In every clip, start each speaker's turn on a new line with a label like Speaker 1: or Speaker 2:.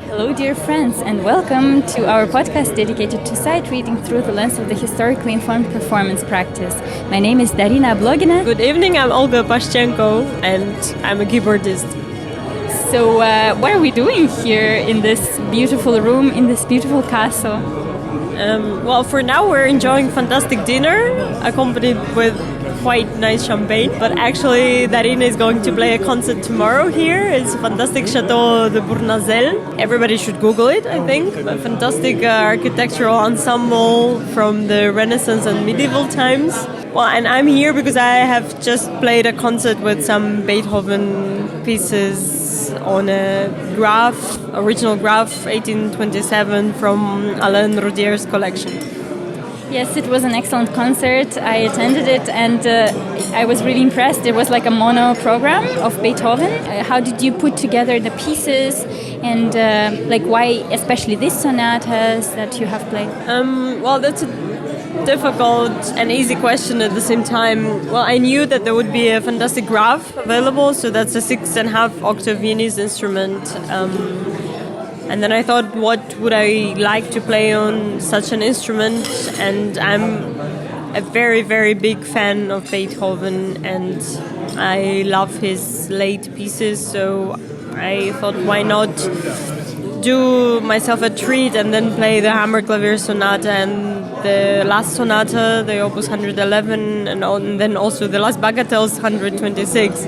Speaker 1: Hello, dear friends, and welcome to our podcast dedicated to sight reading through the lens of the historically informed performance practice. My name is Darina Blogina.
Speaker 2: Good evening, I'm Olga Pashchenko, and I'm a keyboardist.
Speaker 1: So, what are we doing here in this beautiful room, in this beautiful castle?
Speaker 2: Well, for now we're enjoying fantastic dinner, accompanied with quite nice champagne. But actually, Darina is going to play a concert tomorrow here. It's a fantastic Chateau de Bournazel. Everybody should Google it, I think. A fantastic architectural ensemble from the Renaissance and medieval times. Well, and I'm here because I have just played a concert with some Beethoven pieces on a original graph, 1827, from Alain Rodier's collection.
Speaker 1: Yes, it was an excellent concert. I attended it and I was really impressed. It was like a mono program of Beethoven. How did you put together the pieces and why especially these sonatas that you have played?
Speaker 2: Well, that's a difficult and easy question at the same time. Well, I knew that there would be a fantastic graph available, so that's a 6.5 octave Viennese instrument. And then I thought, what would I like to play on such an instrument? And I'm a very, very big fan of Beethoven, and I love his late pieces, so I thought, why not do myself a treat and then play the Hammerklavier Sonata and the last sonata, the Opus 111, and then also the last Bagatelles 126.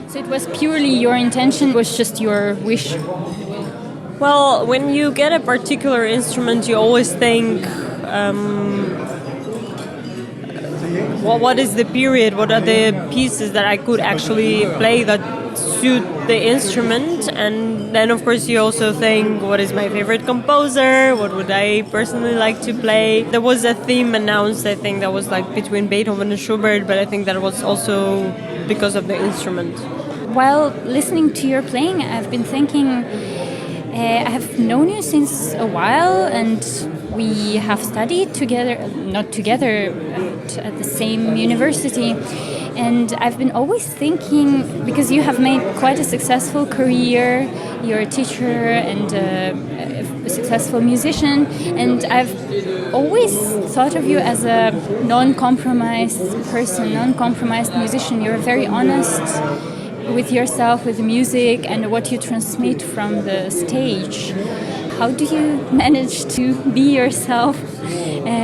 Speaker 1: So it was purely your intention, was just your wish?
Speaker 2: Well, when you get a particular instrument, you always think, what is the period, what are the pieces that I could actually play that suit the instrument? And then, of course, you also think, what is my favorite composer? What would I personally like to play? There was a theme announced, I think, that was like between Beethoven and Schubert, but I think that was also because of the instrument.
Speaker 1: While listening to your playing, I've been thinking, I have known you since a while, and we have studied together, not together, at the same university. And I've been always thinking, because you have made quite a successful career, you're a teacher and a successful musician, and I've always thought of you as a non-compromised person, non-compromised musician. You're very honest with yourself, with the music, and what you transmit from the stage. How do you manage to be yourself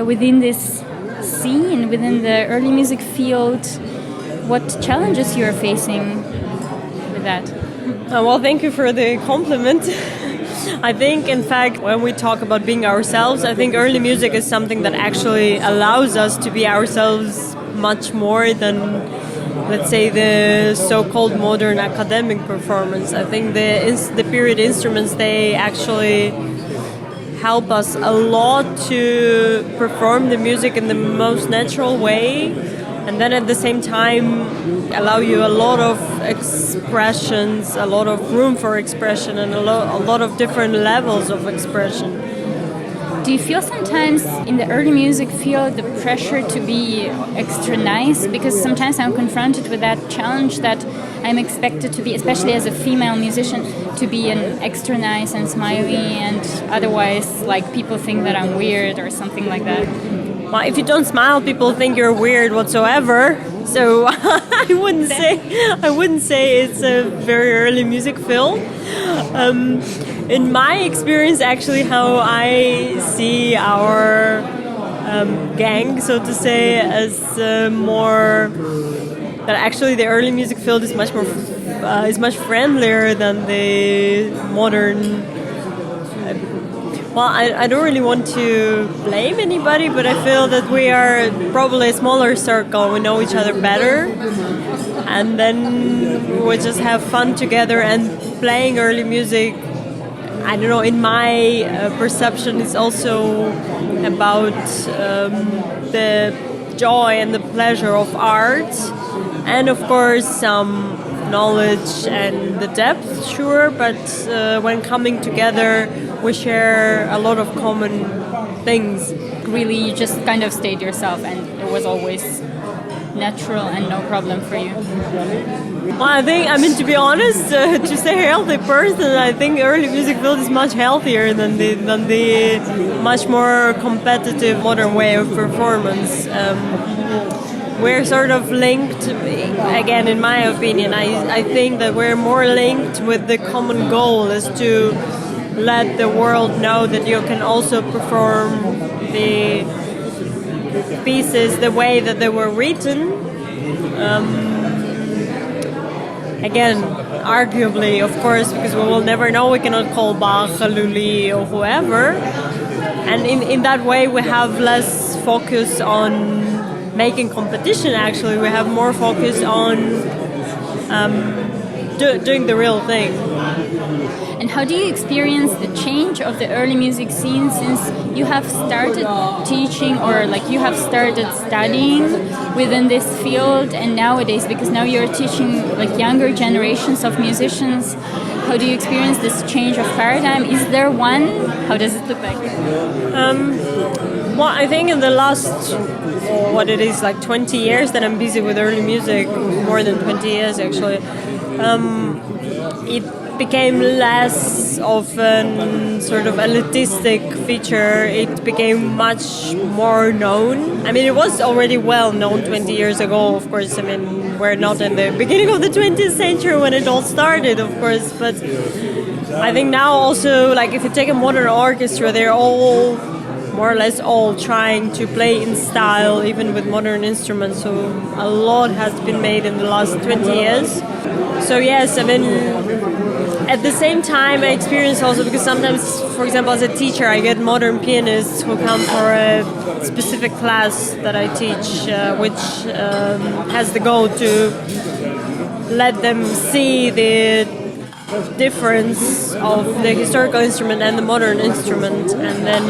Speaker 1: within this scene, within the early music field? What challenges you're facing with that?
Speaker 2: Well, thank you for the compliment. I think, in fact, when we talk about being ourselves, I think early music is something that actually allows us to be ourselves much more than let's say, the so-called modern academic performance. I think the period instruments, they actually help us a lot to perform the music in the most natural way, and then at the same time allow you a lot of expressions, a lot of room for expression, and a lot of different levels of expression.
Speaker 1: Do you feel sometimes in the early music field the pressure to be extra nice? Because sometimes I'm confronted with that challenge that I'm expected to be, especially as a female musician, to be an extra nice and smiley, and otherwise, like, people think that I'm weird or something like that.
Speaker 2: Well, if you don't smile, people think you're weird whatsoever. So I wouldn't say it's a very early music field. In my experience, actually, how I see our gang, so to say, as more that actually the early music field is much more is much friendlier than the modern. Well, I don't really want to blame anybody, but I feel that we are probably a smaller circle. We know each other better, and then we just have fun together. And playing early music, I don't know, in my perception, is also about the joy and the pleasure of art, and of course some knowledge and the depth, sure, but when coming together we share a lot of common things.
Speaker 1: Really, you just kind of stayed yourself and it was always natural and no problem for you?
Speaker 2: Well, I think, I mean, to be honest, to say a healthy person, I think early music field is much healthier than the much more competitive modern way of performance. We're sort of linked, again, in my opinion, I think that we're more linked with the common goal is to let the world know that you can also perform the pieces the way that they were written. Again, arguably, of course, because we will never know, we cannot call Bach, Lully, or whoever. And in that way, we have less focus on making competition, actually. We have more focus on doing the real thing.
Speaker 1: And how do you experience the change of the early music scene since you have started teaching, or like you have started studying within this field, and nowadays, because now you're teaching like younger generations of musicians, how do you experience this change of paradigm? Is there one? How does it look like?
Speaker 2: Well, I think in the last, what it is, like 20 years that I'm busy with early music, more than 20 years actually, it became less of a sort of elitistic feature. It became much more known. I mean, it was already well known 20 years ago, of course. I mean, we're not in the beginning of the 20th century when it all started, of course, but I think now also, like, if you take a modern orchestra, they're all more or less all trying to play in style, even with modern instruments. So a lot has been made in the last 20 years. So yes, I mean, at the same time, I experience also, because sometimes, for example, as a teacher, I get modern pianists who come for a specific class that I teach, which has the goal to let them see the difference of the historical instrument and the modern instrument. And then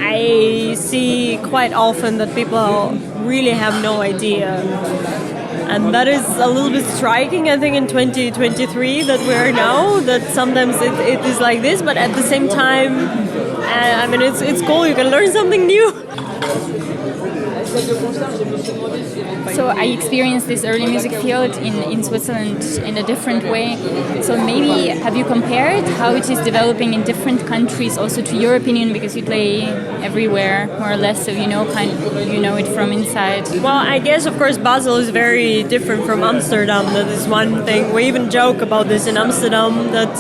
Speaker 2: I see quite often that people really have no idea. And that is a little bit striking, I think, in 2023 that we are now, that sometimes it is like this, but at the same time, I mean, it's cool, you can learn something new.
Speaker 1: So I experienced this early music field in Switzerland in a different way. So maybe have you compared how it is developing in different countries, also to your opinion, because you play everywhere more or less, so you know it from inside.
Speaker 2: Well, I guess of course Basel is very different from Amsterdam. That is one thing. We even joke about this in Amsterdam, that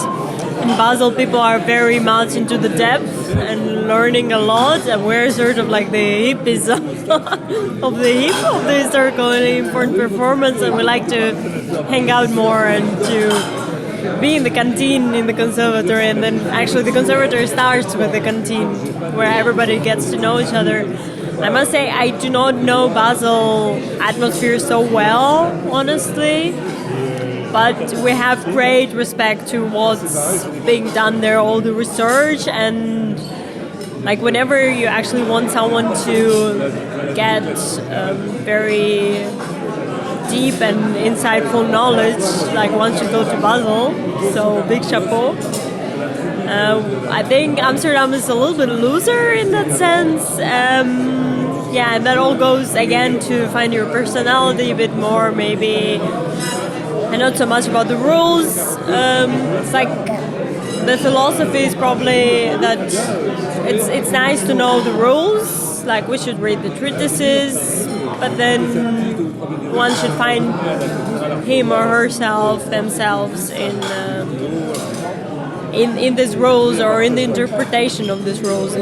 Speaker 2: in Basel people are very much into the depth and learning a lot, and we're sort of like the hippies of the historical and important performance, and we like to hang out more and to be in the canteen in the conservatory, and then actually the conservatory starts with the canteen where everybody gets to know each other. I must say I do not know Basel atmosphere so well, honestly. But we have great respect to what's being done there, all the research, and like whenever you actually want someone to get very deep and insightful knowledge, like one should go to Basel. So big chapeau. I think Amsterdam is a little bit loser in that sense. And that all goes again to find your personality a bit more, maybe, and not so much about the rules. It's like the philosophy is probably that it's nice to know the rules, like we should read the treatises, but then one should find him or herself themselves in these rules or in the interpretation of these rules.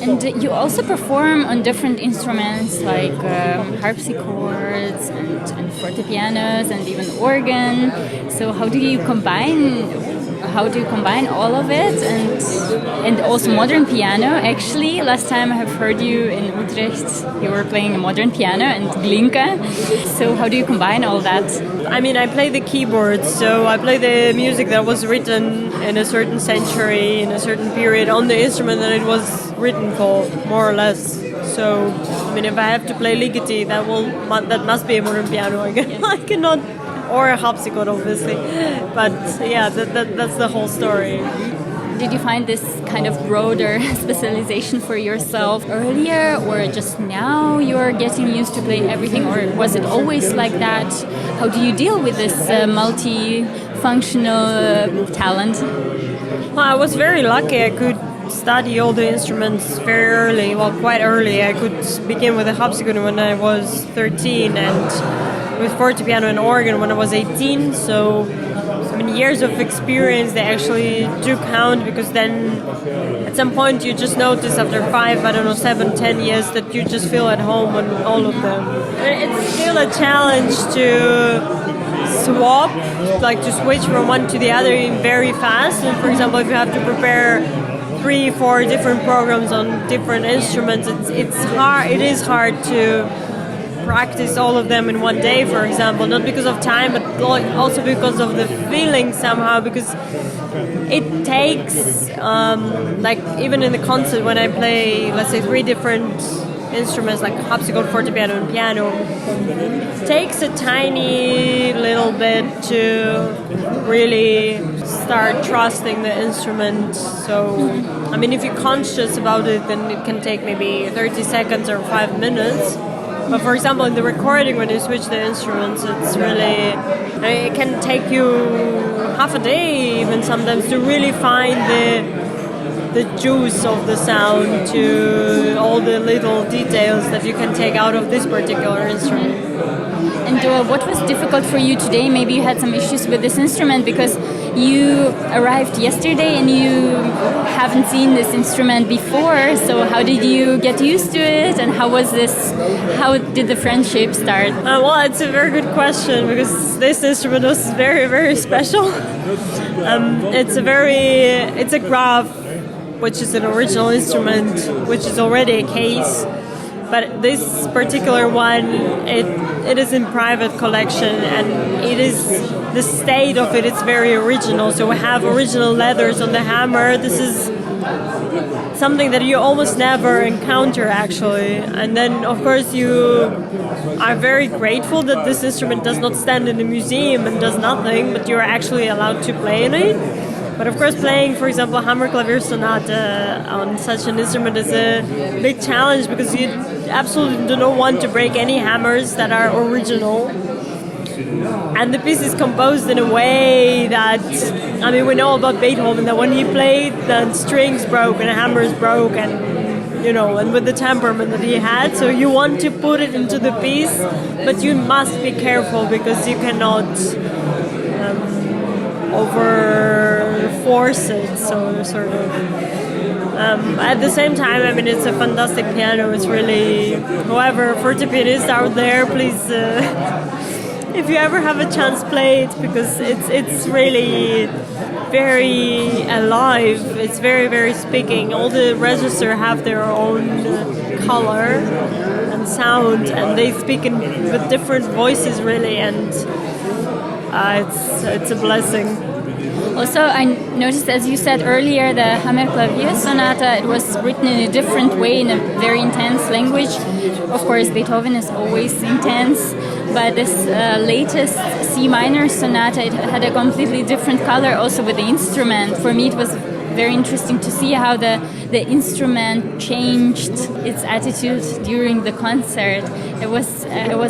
Speaker 1: And you also perform on different instruments like harpsichords and fortepianos and even organ. So how do you combine all of it, and also modern piano? Actually, last time I have heard you in Utrecht, you were playing modern piano and glinka. So how do you combine all that?
Speaker 2: I mean, I play the keyboard, so I play the music that was written in a certain century, in a certain period, on the instrument that it was written for, more or less. So, I mean, if I have to play ligeti, that must be a modern piano. I cannot, or a harpsichord, obviously. But yeah, that's the whole story.
Speaker 1: Did you find this kind of broader specialization for yourself earlier, or just now you're getting used to play everything, or was it always like that? How do you deal with this multi-functional talent?
Speaker 2: Well, I was very lucky. I could study all the instruments very early, well, quite early. I could begin with the harpsichord when I was 13 and with fortepiano and organ when I was 18, so I mean, years of experience, they actually do count, because then at some point you just notice after 7, 10 years that you just feel at home on all of them. It's still a challenge to swap, like to switch from one to the other very fast. And for example, if you have to prepare 3-4 different programs on different instruments, it's hard. It is hard to practice all of them in one day, for example, not because of time, but also because of the feeling somehow, because it takes like even in the concert when I play, let's say, 3 different instruments like harpsichord, fortepiano and piano, it takes a tiny little bit to really start trusting the instrument. So I mean, if you're conscious about it, then it can take maybe 30 seconds or 5 minutes. But for example, in the recording, when you switch the instruments, it's really, it can take you half a day even sometimes to really find the juice of the sound, to all the little details that you can take out of this particular instrument.
Speaker 1: And what was difficult for you today? Maybe you had some issues with this instrument because you arrived yesterday and you haven't seen this instrument before. So how did you get used to it, and how did the friendship start?
Speaker 2: Well, it's a very good question, because this instrument was very, very special. It's a graph, which is an original instrument, which is already a case. But this particular one, it is in private collection, and it is the state of it. It's very original. So we have original leathers on the hammer. This is something that you almost never encounter, actually. And then, of course, you are very grateful that this instrument does not stand in a museum and does nothing, but you're actually allowed to play in it. But of course, playing, for example, hammer clavier sonata on such an instrument is a big challenge, because you absolutely do not want to break any hammers that are original. And the piece is composed in a way that, I mean, we know about Beethoven, that when he played, the strings broke and the hammers broke, and and with the temperament that he had. So you want to put it into the piece, but you must be careful, because you cannot over-force it, so sort of. At the same time, I mean, it's a fantastic piano. It's really, whoever fortepianist out there, please, if you ever have a chance, play it, because it's really very alive. It's very, very speaking. All the registers have their own color and sound, and they speak with different voices really, and it's a blessing.
Speaker 1: Also, I noticed, as you said earlier, the Hammerklavier sonata, it was written in a different way, in a very intense language. Of course, Beethoven is always intense, but this latest C minor sonata, it had a completely different color also with the instrument. For me, it was very interesting to see how the instrument changed its attitude during the concert. It was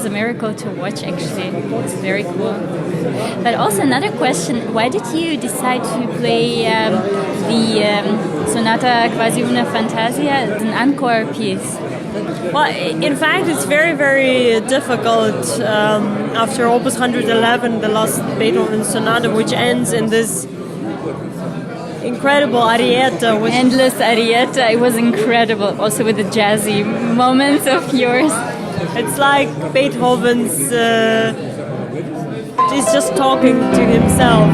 Speaker 1: a miracle to watch, actually. It was very cool. But also another question, why did you decide to play the sonata quasi una fantasia, an encore piece?
Speaker 2: Well, in fact, it's very, very difficult after Opus 111, the last Beethoven sonata, which ends in this incredible arietta.
Speaker 1: Endless arietta, it was incredible, also with the jazzy moments of yours.
Speaker 2: It's like Beethoven's, he's just talking to himself.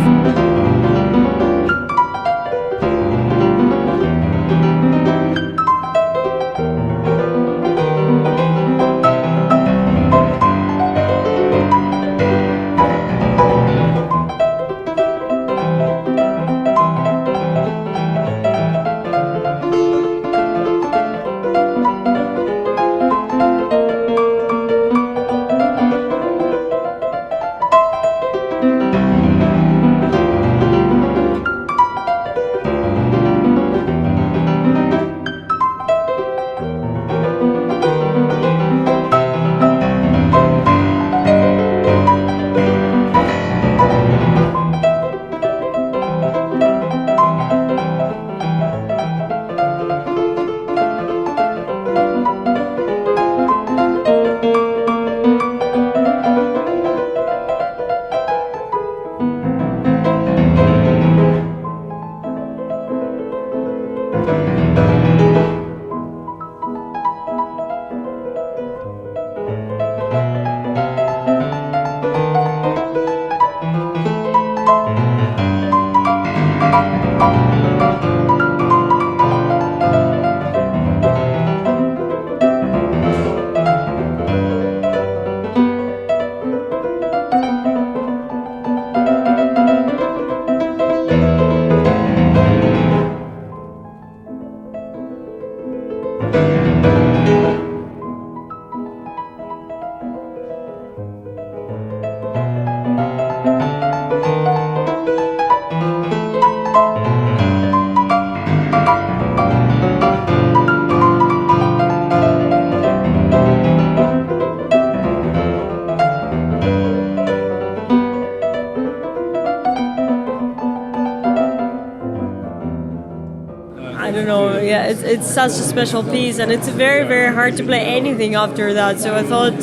Speaker 2: I don't know, yeah, it's such a special piece, and it's very, very hard to play anything after that. So I thought,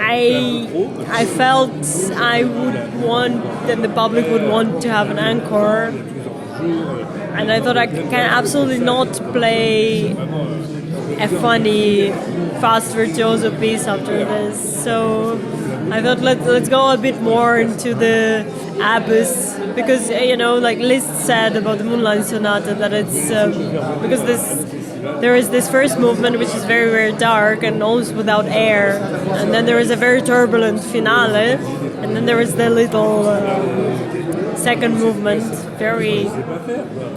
Speaker 2: I felt I would want, that the public would want to have an encore, and I thought I can absolutely not play a funny, fast virtuoso piece after this. So I thought let's go a bit more into the abyss, because like Liszt said about the Moonlight Sonata, that it's because there is this first movement which is very, very dark and almost without air, and then there is a very turbulent finale, and then there is the little second movement, very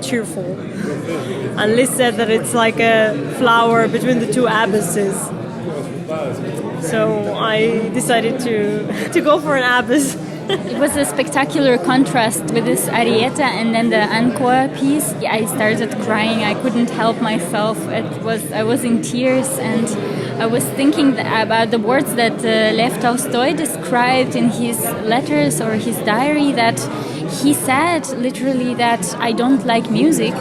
Speaker 2: cheerful. And Liszt said that it's like a flower between the two abysses. So I decided to go for an abyss.
Speaker 1: It was a spectacular contrast with this arietta and then the encore piece. I started crying. I couldn't help myself. I was in tears, and I was thinking about the words that Lev Tolstoy described in his letters or his diary, that he said literally that I don't like music,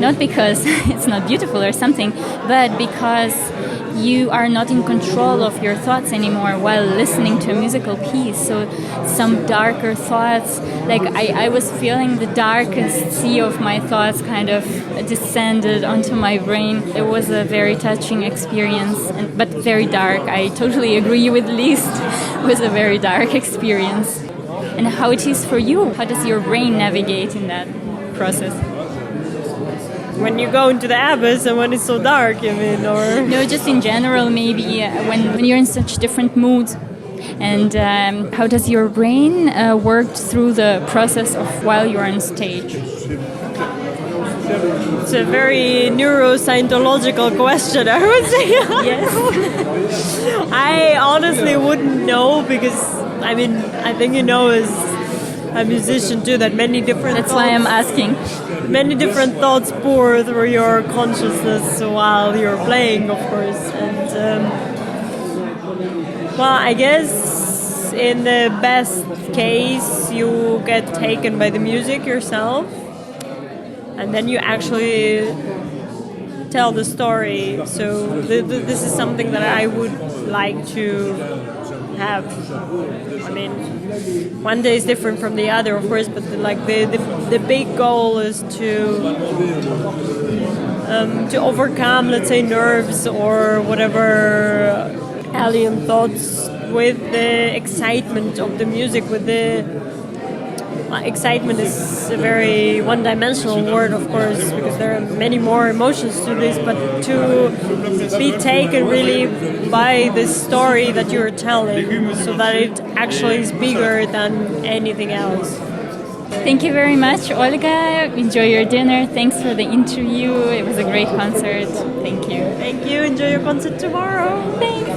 Speaker 1: not because it's not beautiful or something, but because you are not in control of your thoughts anymore while listening to a musical piece. So some darker thoughts, like I was feeling the darkest sea of my thoughts kind of descended onto my brain. It was a very touching experience, but very dark. I totally agree with Liszt. It was a very dark experience. And how it is for you? How does your brain navigate in that process?
Speaker 2: when you go into the abyss and when it's so dark, I mean, or
Speaker 1: No, just in general, maybe when you're in such different moods. And how does your brain work through the process of while you're on stage?
Speaker 2: it's a very neuroscientological question, I would say.
Speaker 1: Yes.
Speaker 2: I honestly wouldn't know because I mean I think you know as a musician too that many different
Speaker 1: That's why I'm asking.
Speaker 2: many different thoughts pour through your consciousness while you're playing, of course. And well, I guess in the best case you get taken by the music yourself, and then you actually tell the story. So this is something that I would like to have. I mean, one day is different from the other, of course, but the big goal is to overcome, let's say, nerves or whatever alien thoughts with the excitement of the music. With the excitement is a very one-dimensional word, of course, because there are many more emotions to this, but to be taken really by the story that you're telling, so that it actually is bigger than anything else.
Speaker 1: Thank you very much, Olga. Enjoy your dinner. Thanks for the interview. It was a great concert. Thank you.
Speaker 2: Thank you. Enjoy your concert tomorrow.
Speaker 1: Thanks.